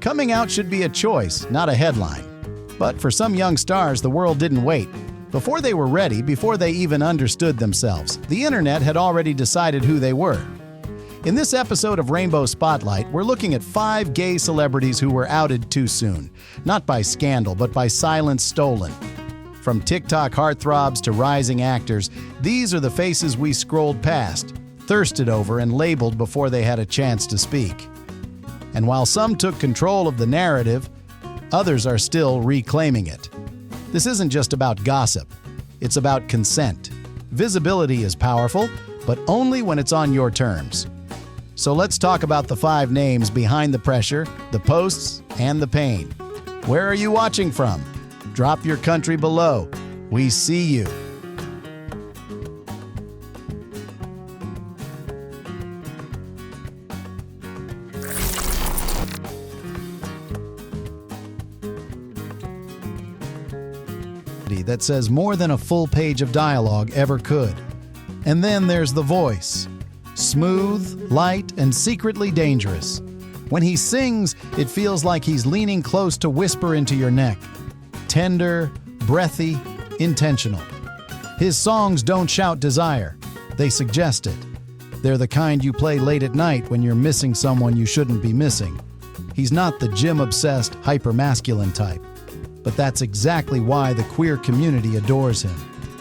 Coming out should be a choice, not a headline. But for some young stars, the world didn't wait. Before they were ready, before they even understood themselves, the internet had already decided who they were. In this episode of Rainbow Spotlight, we're looking at 5 gay celebrities who were outed too soon. Not by scandal, but by silence stolen. From TikTok heartthrobs to rising actors, these are the faces we scrolled past, thirsted over, and labeled before they had a chance to speak. And while some took control of the narrative, others are still reclaiming it. This isn't just about gossip. It's about consent. Visibility is powerful, but only when it's on your terms. So let's talk about the 5 names behind the pressure, the posts, and the pain. Where are you watching from? Drop your country below. We see you. That says more than a full page of dialogue ever could. And then there's the voice. Smooth, light, and secretly dangerous. When he sings, it feels like he's leaning close to whisper into your neck. Tender, breathy, intentional. His songs don't shout desire. They suggest it. They're the kind you play late at night when you're missing someone you shouldn't be missing. He's not the gym-obsessed, hyper-masculine type. But that's exactly why the queer community adores him.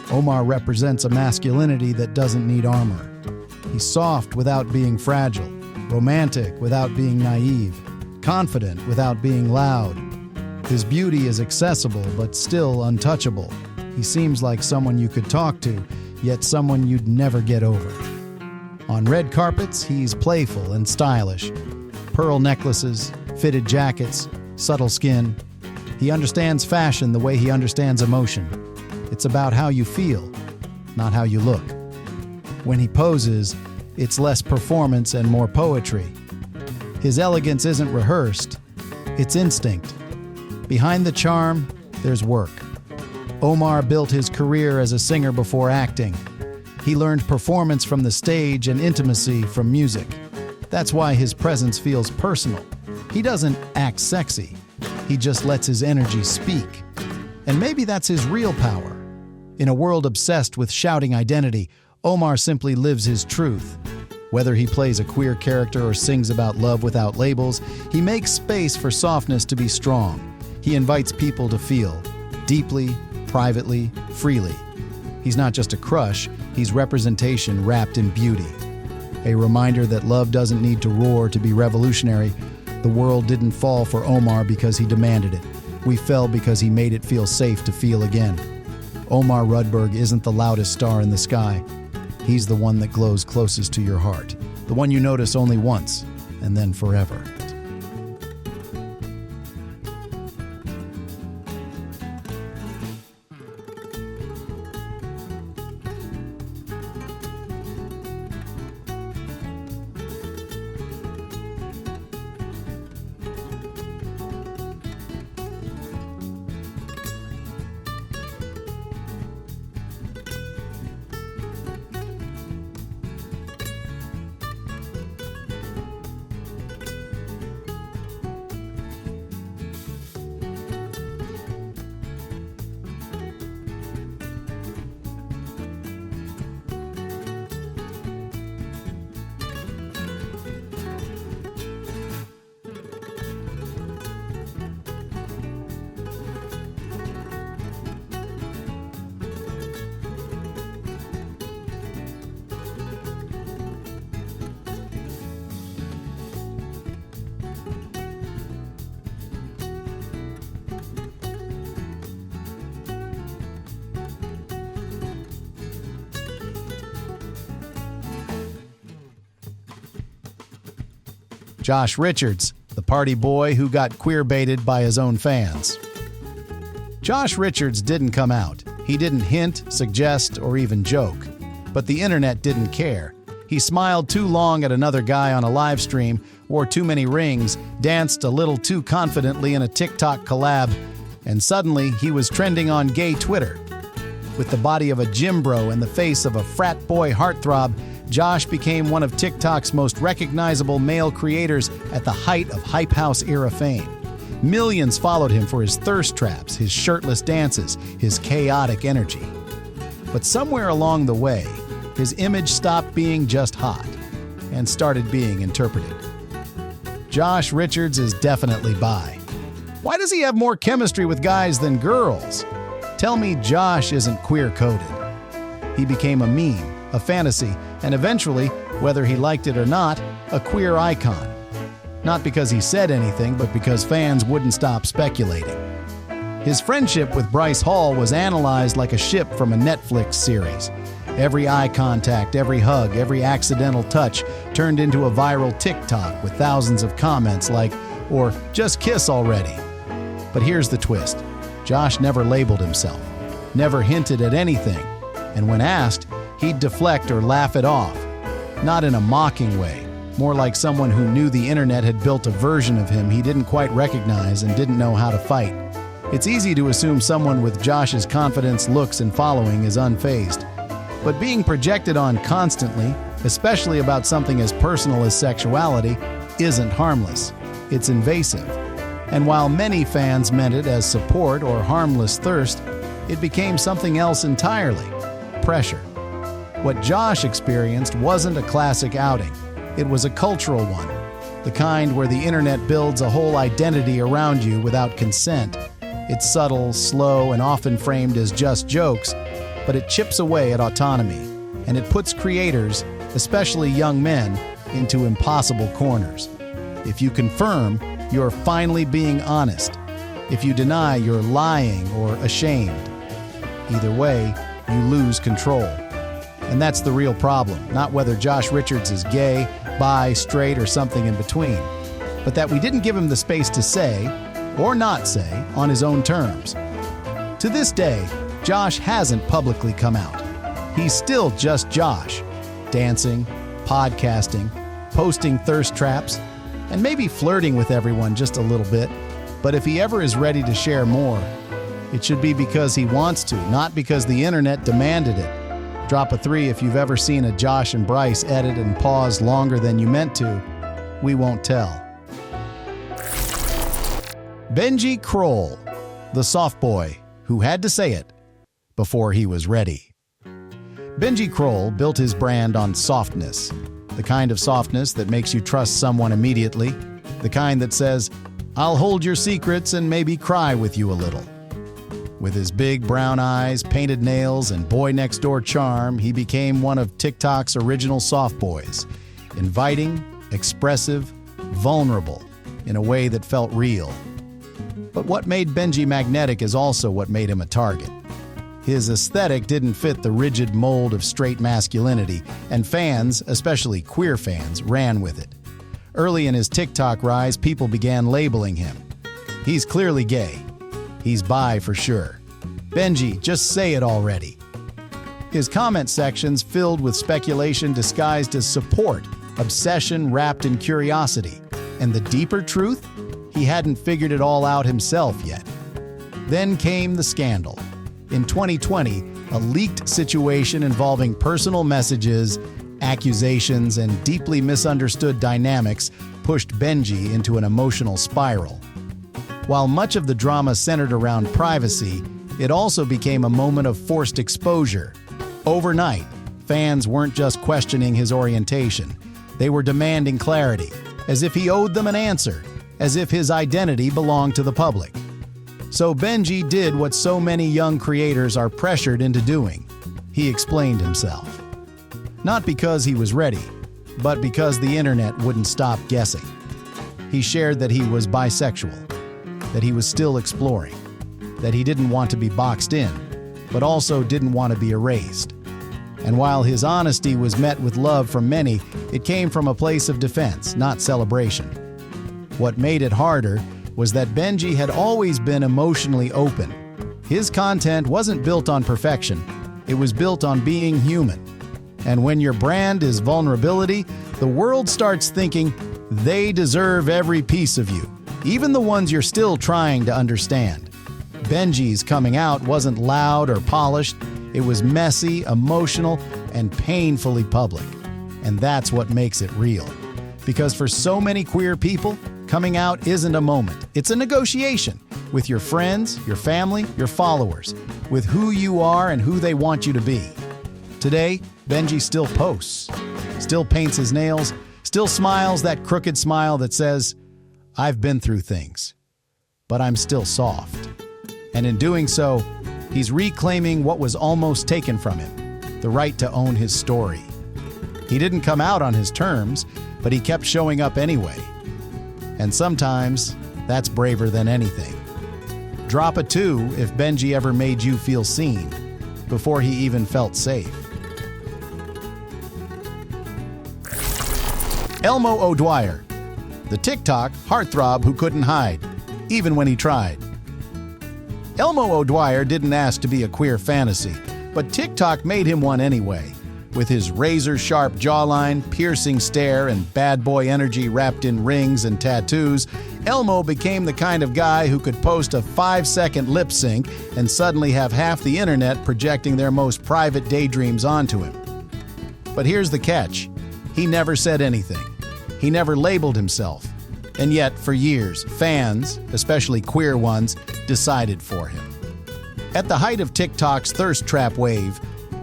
Omar represents a masculinity that doesn't need armor. He's soft without being fragile, romantic without being naive, confident without being loud. His beauty is accessible but still untouchable. He seems like someone you could talk to, yet someone you'd never get over. On red carpets, he's playful and stylish. Pearl necklaces, fitted jackets, subtle skin. He understands fashion the way he understands emotion. It's about how you feel, not how you look. When he poses, it's less performance and more poetry. His elegance isn't rehearsed, it's instinct. Behind the charm, there's work. Omar built his career as a singer before acting. He learned performance from the stage and intimacy from music. That's why his presence feels personal. He doesn't act sexy. He just lets his energy speak. And maybe that's his real power. In a world obsessed with shouting identity, Omar simply lives his truth. Whether he plays a queer character or sings about love without labels, he makes space for softness to be strong. He invites people to feel, deeply, privately, freely. He's not just a crush, he's representation wrapped in beauty. A reminder that love doesn't need to roar to be revolutionary. The world didn't fall for Omar because he demanded it. We fell because he made it feel safe to feel again. Omar Rudberg isn't the loudest star in the sky. He's the one that glows closest to your heart. The one you notice only once, and then forever. Josh Richards, the party boy who got queer-baited by his own fans. Josh Richards didn't come out. He didn't hint, suggest, or even joke. But the internet didn't care. He smiled too long at another guy on a live stream, wore too many rings, danced a little too confidently in a TikTok collab, and suddenly he was trending on gay Twitter. With the body of a gym bro and the face of a frat boy heartthrob, Josh became one of TikTok's most recognizable male creators at the height of Hype House era fame. Millions followed him for his thirst traps, his shirtless dances, his chaotic energy. But somewhere along the way, his image stopped being just hot and started being interpreted. Josh Richards is definitely bi. Why does he have more chemistry with guys than girls? Tell me Josh isn't queer-coded. He became a meme, a fantasy, and eventually, whether he liked it or not, a queer icon. Not because he said anything, but because fans wouldn't stop speculating. His friendship with Bryce Hall was analyzed like a ship from a Netflix series. Every eye contact, every hug, every accidental touch turned into a viral TikTok with thousands of comments like, or just kiss already. But here's the twist. Josh never labeled himself, never hinted at anything, and when asked, he'd deflect or laugh it off. Not in a mocking way, more like someone who knew the internet had built a version of him he didn't quite recognize and didn't know how to fight. It's easy to assume someone with Josh's confidence, looks, and following is unfazed. But being projected on constantly, especially about something as personal as sexuality, isn't harmless. It's invasive. And while many fans meant it as support or harmless thirst, it became something else entirely: pressure. What Josh experienced wasn't a classic outing. It was a cultural one, the kind where the internet builds a whole identity around you without consent. It's subtle, slow, and often framed as just jokes, but it chips away at autonomy, and it puts creators, especially young men, into impossible corners. If you confirm, you're finally being honest. If you deny, you're lying or ashamed. Either way, you lose control. And that's the real problem, not whether Josh Richards is gay, bi, straight, or something in between, but that we didn't give him the space to say, or not say, on his own terms. To this day, Josh hasn't publicly come out. He's still just Josh, dancing, podcasting, posting thirst traps, and maybe flirting with everyone just a little bit. But if he ever is ready to share more, it should be because he wants to, not because the internet demanded it. Drop a 3 if you've ever seen a Josh and Bryce edit and pause longer than you meant to. We won't tell. Benji Kroll, the soft boy who had to say it before he was ready. Benji Kroll built his brand on softness, the kind of softness that makes you trust someone immediately, the kind that says, "I'll hold your secrets and maybe cry with you a little." With his big brown eyes, painted nails, and boy-next-door charm, he became one of TikTok's original soft boys, inviting, expressive, vulnerable, in a way that felt real. But what made Benji magnetic is also what made him a target. His aesthetic didn't fit the rigid mold of straight masculinity, and fans, especially queer fans, ran with it. Early in his TikTok rise, people began labeling him. He's clearly gay. He's bi for sure. Benji, just say it already. His comment sections filled with speculation disguised as support, obsession wrapped in curiosity, and the deeper truth? He hadn't figured it all out himself yet. Then came the scandal. In 2020, a leaked situation involving personal messages, accusations, and deeply misunderstood dynamics pushed Benji into an emotional spiral. While much of the drama centered around privacy, it also became a moment of forced exposure. Overnight, fans weren't just questioning his orientation. They were demanding clarity, as if he owed them an answer, as if his identity belonged to the public. So Benji did what so many young creators are pressured into doing. He explained himself. Not because he was ready, but because the internet wouldn't stop guessing. He shared that he was bisexual, that he was still exploring, that he didn't want to be boxed in, but also didn't want to be erased. And while his honesty was met with love from many, it came from a place of defense, not celebration. What made it harder was that Benji had always been emotionally open. His content wasn't built on perfection, it was built on being human. And when your brand is vulnerability, the world starts thinking they deserve every piece of you, even the ones you're still trying to understand. Benji's coming out wasn't loud or polished. It was messy, emotional, and painfully public. And that's what makes it real. Because for so many queer people, coming out isn't a moment. It's a negotiation with your friends, your family, your followers, with who you are and who they want you to be. Today, Benji still posts, still paints his nails, still smiles that crooked smile that says, "I've been through things, but I'm still soft." And in doing so, he's reclaiming what was almost taken from him, the right to own his story. He didn't come out on his terms, but he kept showing up anyway. And sometimes, that's braver than anything. Drop a 2 if Benji ever made you feel seen, before he even felt safe. Elmo O'Dwyer, the TikTok heartthrob who couldn't hide, even when he tried. Elmo O'Dwyer didn't ask to be a queer fantasy, but TikTok made him one anyway. With his razor-sharp jawline, piercing stare, and bad boy energy wrapped in rings and tattoos, Elmo became the kind of guy who could post a 5-second lip sync and suddenly have half the internet projecting their most private daydreams onto him. But here's the catch. He never said anything. He never labeled himself. And yet, for years, fans, especially queer ones, decided for him. At the height of TikTok's thirst trap wave,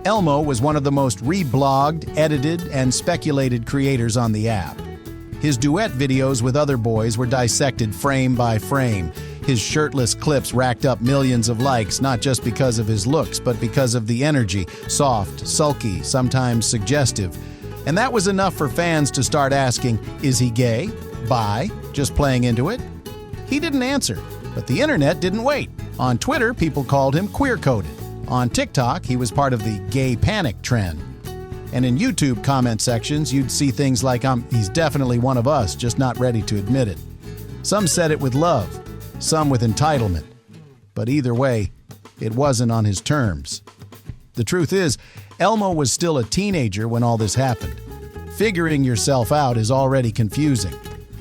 Elmo was one of the most reblogged, edited, and speculated creators on the app. His duet videos with other boys were dissected frame by frame. His shirtless clips racked up millions of likes, not just because of his looks, but because of the energy, soft, sulky, sometimes suggestive. And that was enough for fans to start asking, is he gay? Bi? Just playing into it? He didn't answer, but the internet didn't wait. On Twitter, people called him queer-coded. On TikTok, he was part of the gay panic trend. And in YouTube comment sections, you'd see things like, he's definitely one of us, just not ready to admit it. Some said it with love, some with entitlement. But either way, it wasn't on his terms. The truth is, Elmo was still a teenager when all this happened. Figuring yourself out is already confusing.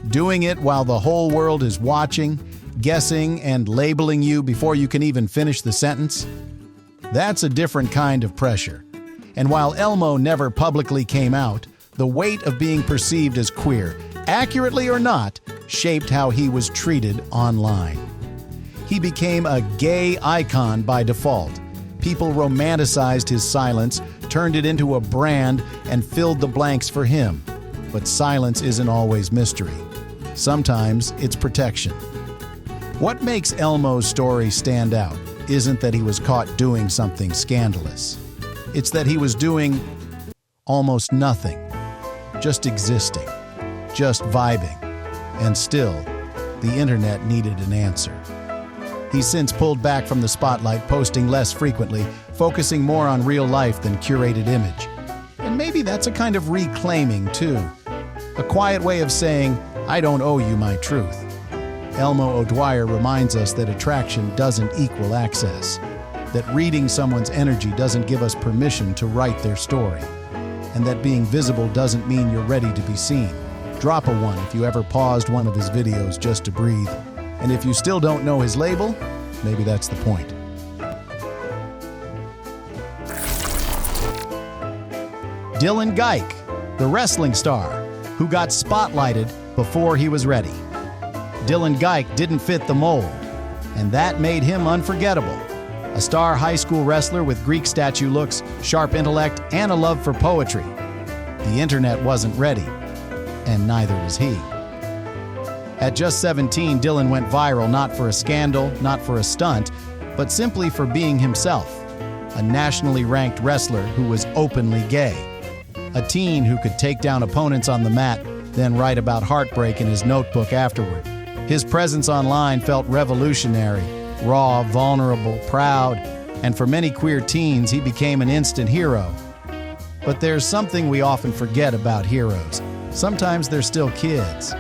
Doing it while the whole world is watching, guessing, and labeling you before you can even finish the sentence? That's a different kind of pressure. And while Elmo never publicly came out, the weight of being perceived as queer, accurately or not, shaped how he was treated online. He became a gay icon by default. People romanticized his silence, turned it into a brand, and filled the blanks for him. But silence isn't always mystery. Sometimes it's protection. What makes Elmo's story stand out isn't that he was caught doing something scandalous. It's that he was doing almost nothing, just existing, just vibing, and still, the internet needed an answer. He's since pulled back from the spotlight, posting less frequently, focusing more on real life than curated image. And maybe that's a kind of reclaiming, too. A quiet way of saying, I don't owe you my truth. Elmo O'Dwyer reminds us that attraction doesn't equal access, that reading someone's energy doesn't give us permission to write their story, and that being visible doesn't mean you're ready to be seen. Drop a 1 if you ever paused one of his videos just to breathe. And if you still don't know his label, maybe that's the point. Dylan Geik, the wrestling star, who got spotlighted before he was ready. Dylan Geik didn't fit the mold, and that made him unforgettable. A star high school wrestler with Greek statue looks, sharp intellect, and a love for poetry. The internet wasn't ready, and neither was he. At just 17, Dylan went viral not for a scandal, not for a stunt, but simply for being himself. A nationally ranked wrestler who was openly gay. A teen who could take down opponents on the mat, then write about heartbreak in his notebook afterward. His presence online felt revolutionary, raw, vulnerable, proud, and for many queer teens, he became an instant hero. But there's something we often forget about heroes. Sometimes they're still kids.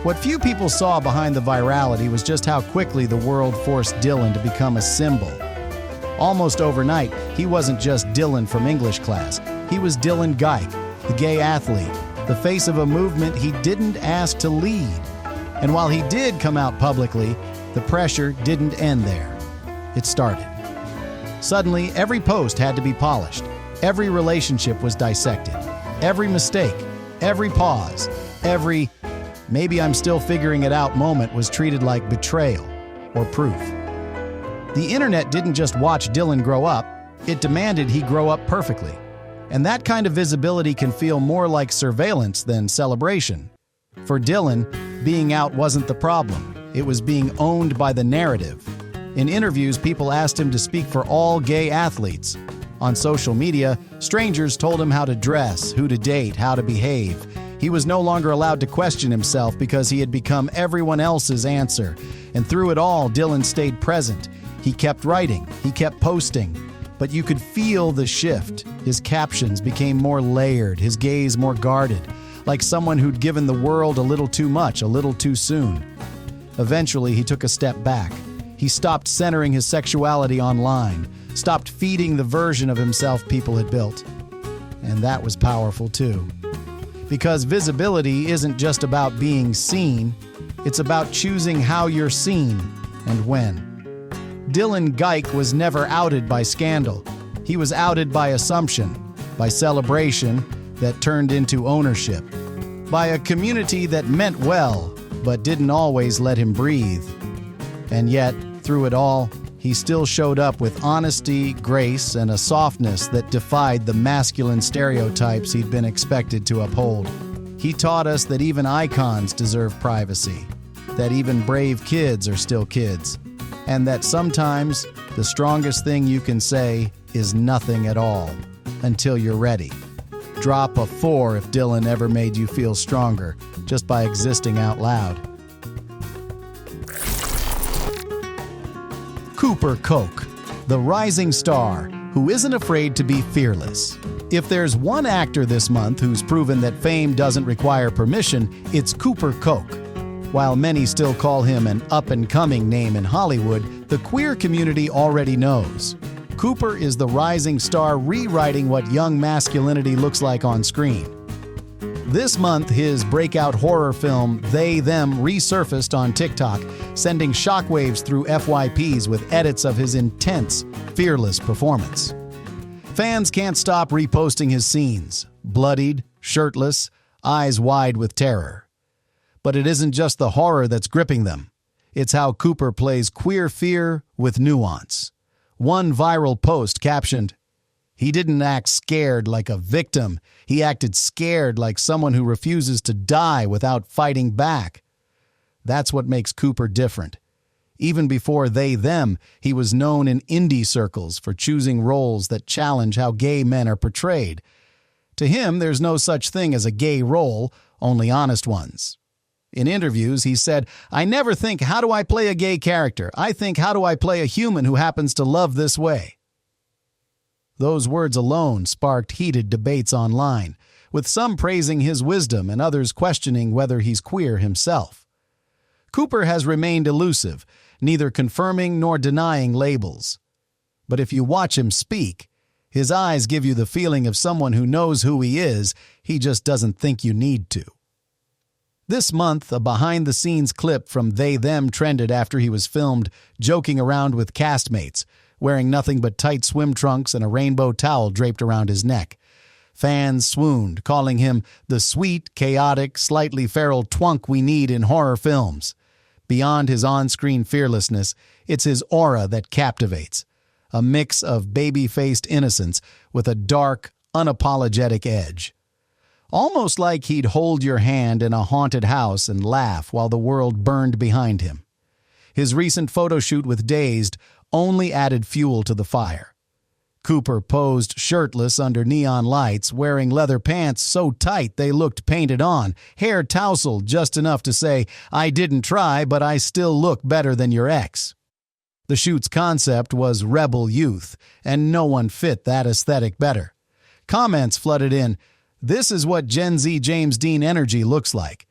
What few people saw behind the virality was just how quickly the world forced Dylan to become a symbol. Almost overnight, he wasn't just Dylan from English class. He was Dylan Geik, the gay athlete, the face of a movement he didn't ask to lead. And while he did come out publicly, the pressure didn't end there. It started. Suddenly, every post had to be polished. Every relationship was dissected. Every mistake, every pause, every "maybe I'm still figuring it out" moment was treated like betrayal or proof. The internet didn't just watch Dylan grow up, it demanded he grow up perfectly. And that kind of visibility can feel more like surveillance than celebration. For Dylan, being out wasn't the problem. It was being owned by the narrative. In interviews, people asked him to speak for all gay athletes. On social media, strangers told him how to dress, who to date, how to behave. He was no longer allowed to question himself because he had become everyone else's answer. And through it all, Dylan stayed present. He kept writing, he kept posting. But you could feel the shift. His captions became more layered, his gaze more guarded, like someone who'd given the world a little too much, a little too soon. Eventually, he took a step back. He stopped centering his sexuality online, stopped feeding the version of himself people had built. And that was powerful too. Because visibility isn't just about being seen, it's about choosing how you're seen and when. Dylan Geik was never outed by scandal. He was outed by assumption, by celebration that turned into ownership, by a community that meant well but didn't always let him breathe. And yet, through it all, he still showed up with honesty, grace, and a softness that defied the masculine stereotypes he'd been expected to uphold. He taught us that even icons deserve privacy, that even brave kids are still kids, and that sometimes the strongest thing you can say is nothing at all until you're ready. Drop a 4 if Dylan ever made you feel stronger just by existing out loud. Cooper Koch, the rising star who isn't afraid to be fearless. If there's one actor this month who's proven that fame doesn't require permission, it's Cooper Koch. While many still call him an up-and-coming name in Hollywood, the queer community already knows. Cooper is the rising star rewriting what young masculinity looks like on screen. This month, his breakout horror film, They Them, resurfaced on TikTok, sending shockwaves through FYPs with edits of his intense, fearless performance. Fans can't stop reposting his scenes, bloodied, shirtless, eyes wide with terror. But it isn't just the horror that's gripping them. It's how Cooper plays queer fear with nuance. One viral post captioned, "He didn't act scared like a victim. He acted scared like someone who refuses to die without fighting back." That's what makes Cooper different. Even before They Them, he was known in indie circles for choosing roles that challenge how gay men are portrayed. To him, there's no such thing as a gay role, only honest ones. In interviews, he said, "I never think, how do I play a gay character? I think, how do I play a human who happens to love this way?" Those words alone sparked heated debates online, with some praising his wisdom and others questioning whether he's queer himself. Cooper has remained elusive, neither confirming nor denying labels. But if you watch him speak, his eyes give you the feeling of someone who knows who he is, he just doesn't think you need to. This month, a behind-the-scenes clip from They Them trended after he was filmed joking around with castmates, wearing nothing but tight swim trunks and a rainbow towel draped around his neck. Fans swooned, calling him the sweet, chaotic, slightly feral twunk we need in horror films. Beyond his on-screen fearlessness, it's his aura that captivates, a mix of baby-faced innocence with a dark, unapologetic edge. Almost like he'd hold your hand in a haunted house and laugh while the world burned behind him. His recent photo shoot with Dazed only added fuel to the fire. Cooper posed shirtless under neon lights, wearing leather pants so tight they looked painted on, hair tousled just enough to say, "I didn't try, but I still look better than your ex." The shoot's concept was rebel youth, and no one fit that aesthetic better. Comments flooded in, "This is what Gen Z James Dean energy looks like."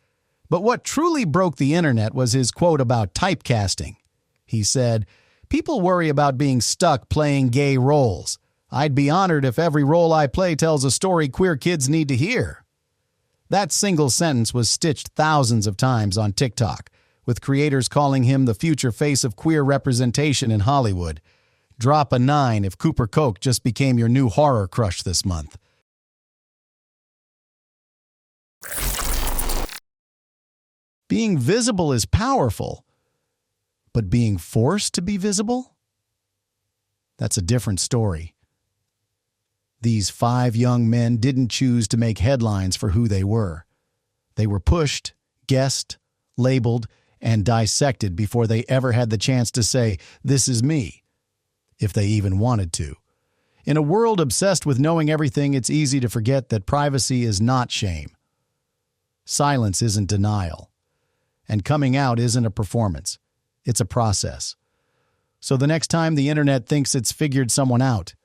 But what truly broke the internet was his quote about typecasting. He said, "People worry about being stuck playing gay roles. I'd be honored if every role I play tells a story queer kids need to hear." That single sentence was stitched thousands of times on TikTok, with creators calling him the future face of queer representation in Hollywood. Drop a 9 if Cooper Koch just became your new horror crush this month. Being visible is powerful, but being forced to be visible? That's a different story. These 5 young men didn't choose to make headlines for who they were. They were pushed, guessed, labeled, and dissected before they ever had the chance to say, "This is me," if they even wanted to. In a world obsessed with knowing everything, it's easy to forget that privacy is not shame. Silence isn't denial. And coming out isn't a performance. It's a process. So the next time the internet thinks it's figured someone out,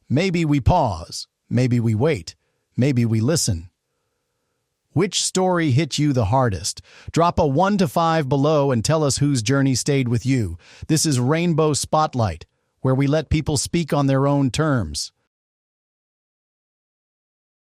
maybe we pause, maybe we wait, maybe we listen. Which story hit you the hardest? Drop a 1 to 5 below and tell us whose journey stayed with you. This is Rainbow Spotlight, where we let people speak on their own terms.